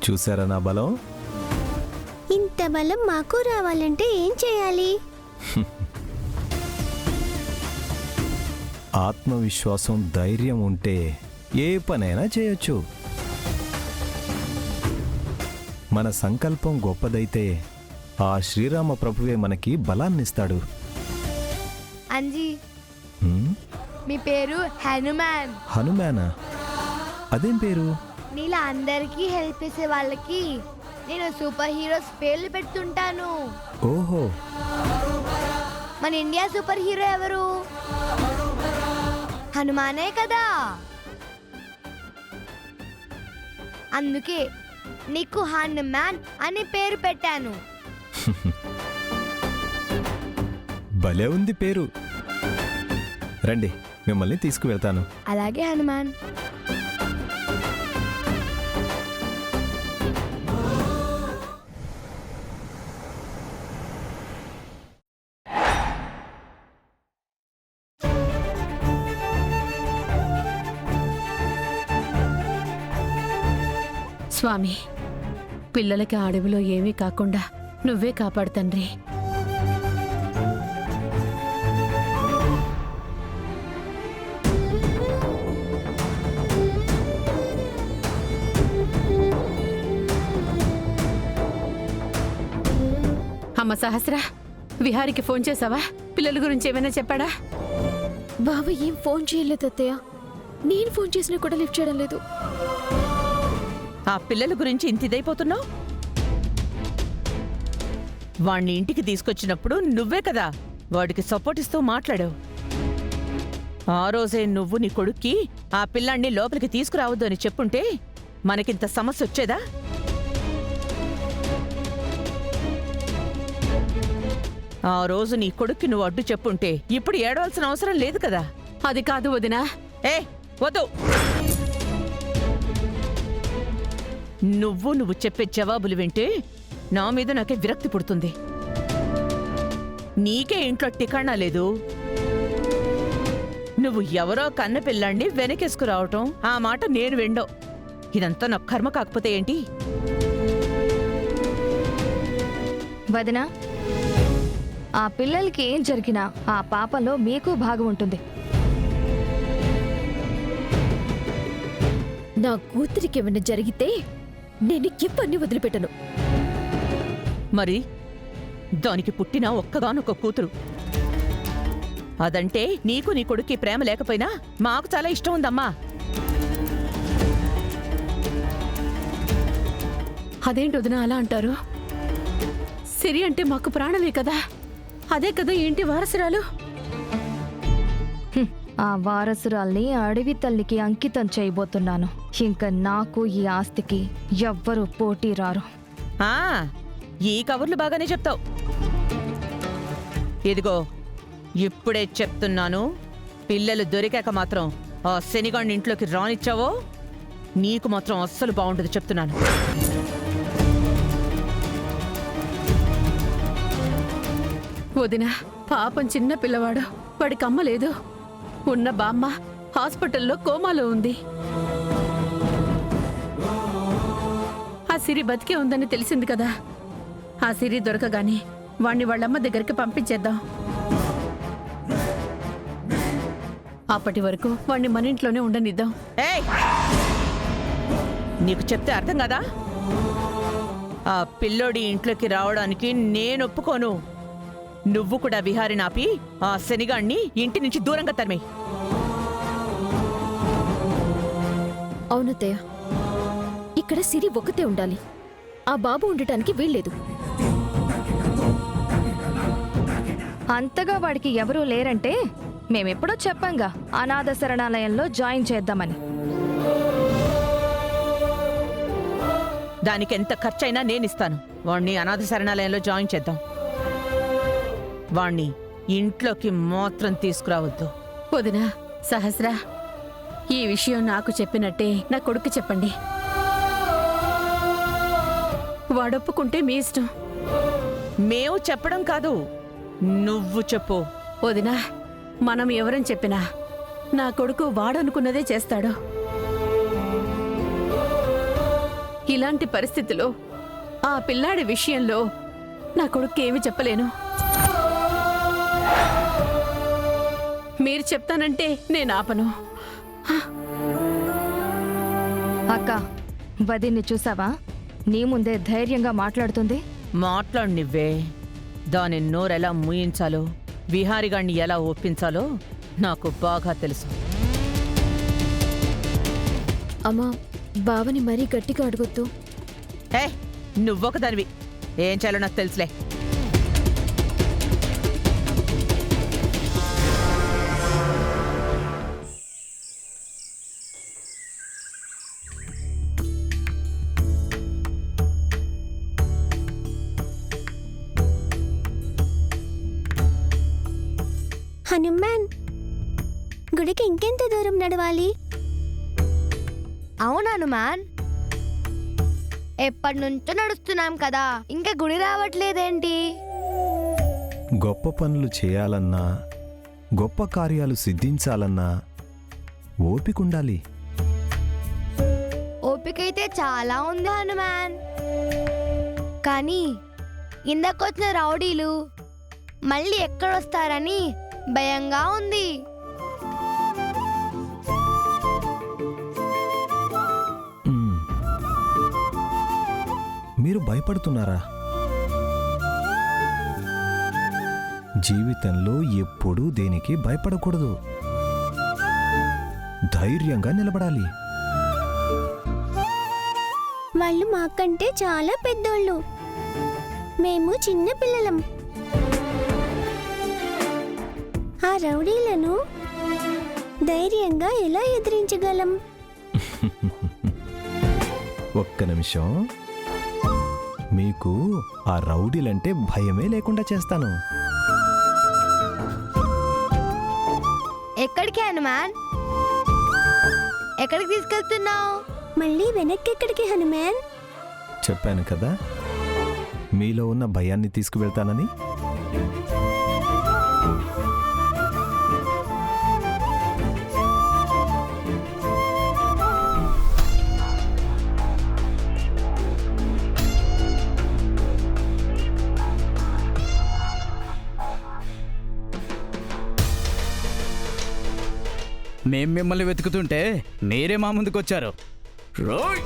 చూసారా నా బలం? ఇంత బలం మాకు రావాలంటే ఏం చేయాలి? ఆత్మవిశ్వాసం, ధైర్యం ఉంటే ఏ పనైనా చేయొచ్చు. మన సంకల్పం గొప్పదైతే ఆ శ్రీరామ ప్రభువే మనకి బలాన్నిస్తాడు. అంజీ, హ్మ్? మీ పేరు హనుమాన్. హనుమానా? అదేం పేరు? నీలా అందరికీ హెల్ప్ చేసే వాళ్ళకి నేను సూపర్ హీరోస్ పేర్లు పెడుతుంటాను. ఓహో, మన ఇండియా సూపర్ హీరో ఎవరు? హనుమానే కదా. అందుకే నీకు హనుమాన్ అని పేరు పెట్టాను. భలే ఉంది పేరు. రండి, మిమ్మల్ని తీసుకువెళ్తాను. అలాగే హనుమాన్. స్వామి, పిల్లలకి ఆ అడవిలో ఏమీ కాకుండా నువ్వే కాపాడు తండ్రి. అమ్మ సహస్ర, విహారికి ఫోన్ చేసావా? పిల్లల గురించి ఏమైనా చెప్పాడా? బావ ఏం ఫోన్ చేయలేదు అత్తయ్య. నేను ఫోన్ చేసినా కూడా లిఫ్ట్ చేయడం లేదు. ఆ పిల్లల గురించి ఇంత ఇదైపోతున్నావు? వాణ్ణి ఇంటికి తీసుకొచ్చినప్పుడు నువ్వే కదా వాడికి సపోర్ట్ ఇస్తూ మాట్లాడావు. ఆ రోజే నువ్వు నీ కొడుక్కి ఆ పిల్లాన్ని లోపలికి తీసుకురావద్దు అని చెప్పుంటే మనకింత సమస్య వచ్చేదా? ఆ రోజు నీ కొడుక్కి నువ్వు అడ్డు చెప్పుంటే ఇప్పుడు ఏడవలసిన అవసరం లేదు కదా. అది కాదు వదినా. ఏ వద్దు, నువ్వు చెప్పే జవాబులు వింటే నా మీద నాకే విరక్తి పుడుతుంది. నీకే ఇంట్లో టికాణా లేదు. నువ్వు ఎవరో కన్న పిల్లాన్ని వెనకేసుకురావటం, ఆ మాట నేను విండో. ఇదంతా నా కర్మ కాకపోతే ఏంటి? వదినా, ఆ పిల్లలకి ఏం జరిగినా ఆ పాపలో మీకు భాగం ఉంటుంది. నా కూతురికి ఏమైనా జరిగితే నేను ఇవన్నీ వదిలిపెట్టను. మరి దానికి పుట్టిన ఒక్కగానొక్క కూతురు. అదంటే నీకు నీ కొడుక్కి ప్రేమ లేకపోయినా మాకు చాలా ఇష్టం ఉందమ్మా. అదేంటి వదినా అలా అంటారు? సిరి అంటే మాకు ప్రాణమే కదా. అదే కదా ఏంటి వారసురాలు. ఆ వారసురాల్ని అడవి తల్లికి అంకితం చేయబోతున్నాను. ఇంకా నాకు ఈ ఆస్తికి ఎవ్వరూ పోటీ రారు. ఆ ఈ కబుర్లు బాగానే చెప్తావు. ఇదిగో ఇప్పుడే చెప్తున్నాను, పిల్లలు దొరికాక మాత్రం ఆ శనిగాడిని ఇంట్లోకి రానిచ్చావో నీకు మాత్రం అస్సలు బాగుండదు చెప్తున్నాను. వదినా, పాపం చిన్న పిల్లవాడు, వాడికి అమ్మ లేదు. ఉన్న బామ్మ హాస్పిటల్లో కోమాలో ఉంది. ఆ సిరి బతికే ఉందని తెలిసింది కదా. ఆ సిరి దొరకగానే వాణ్ణి వాళ్ళమ్మ దగ్గరికి పంపించేద్దాం. అప్పటి వరకు వాణ్ణి మన ఇంట్లోనే ఉండనిద్దాం. ఏయ్, నీకు చెప్తే అర్థం కదా? ఆ పిల్లోడి ఇంట్లోకి రావడానికి నేను ఒప్పుకోను. నువ్వు కూడా విహారి నాపి ఆ శనిగాణ్ణి ఇంటి నుంచి దూరంగా తరిమే. అవునత్తయ్య, ఇక్కడ సిరి ఒక్కతే ఉండాలి. ఆ బాబు ఉండటానికి వీల్లేదు. అంతగా వాడికి ఎవరూ లేరంటే మేమెప్పుడో చెప్పంగా అనాథ శరణాలయంలో జాయిన్ చేద్దామని. దానికెంత ఖర్చైనా నేనిస్తాను. వాణ్ణి అనాథ శరణాలయంలో జాయిన్ చేద్దాం. వాణ్ణి ఇంట్లోకి మాత్రం తీసుకురావద్దు. వదినా, సహస్ర, ఈ విషయం నాకు చెప్పినట్టే నా కొడుకు చెప్పండి. వాడొప్పుకుంటే మీ ఇష్టం. మేము చెప్పడం కాదు, నువ్వు చెప్పు. వదినా, మనం ఎవరని చెప్పినా నా కొడుకు వాడనుకున్నదే చేస్తాడు. ఇలాంటి పరిస్థితిలో ఆ పిల్లాడి విషయంలో నా కొడుకు ఏమి చెప్పలేను. మీరు చెప్తానంటే నేను ఆపను. అక్క, వదిన్ని చూసావా? నీ ముందే ధైర్యంగా మాట్లాడుతుంది. మాట్లాడు నువ్వే. దాని నోరెలా మూయించాలో, విహారిగాణ్ణి ఎలా ఒప్పించాలో నాకు బాగా తెలుసు. అమ్మా, బావని మరీ గట్టిగా అడగొద్దు. ఏ, నువ్వొకదానివి. ఏం చేయాలో నాకు తెలుసులే. హనుమాన్, గుడికి ఇంకెంత దూరం నడవాలి? అవును హనుమాన్, ఎప్పటి నుంచో నడుస్తున్నాం కదా, ఇంకా గుడి రావట్లేదేంటి? గొప్ప పనులు చేయాలన్నా, గొప్ప కార్యాలు సిద్ధించాలన్నా ఓపికుండాలి. ఓపికైతే చాలా ఉంది హనుమాన్, కానీ ఇందాకొచ్చిన రౌడీలు మళ్ళీ ఎక్కడొస్తారని భయంగా ఉంది. మ్మ్. మీరు భయపడుతున్నారా? జీవితంలో ఎప్పుడూ దేనికి భయపడకూడదు. ధైర్యంగా నిలబడాలి. వాళ్ళు మాకంటే చాలా పెద్దోళ్ళు, మేము చిన్న పిల్లలం. ఆ రౌడీలను ధైర్యంగా ఎలా ఎదిరించగలం? ఒక్క నిమిషం. మీకు ఆ రౌడీలంటే భయమే లేకుండా చేస్తాను. ఎక్కడికి హనుమాన్? ఎక్కడికి తీసుకెళ్తున్నావు? మళ్ళీ వెనక్కి ఎక్కడికి హనుమాన్? చెప్పాను కదా, మీలో ఉన్న భయాన్ని తీసుకువెళ్తానని. మేం మిమ్మల్ని వెతుకుతుంటే మీరే మా ముందుకొచ్చారు. రోయ్!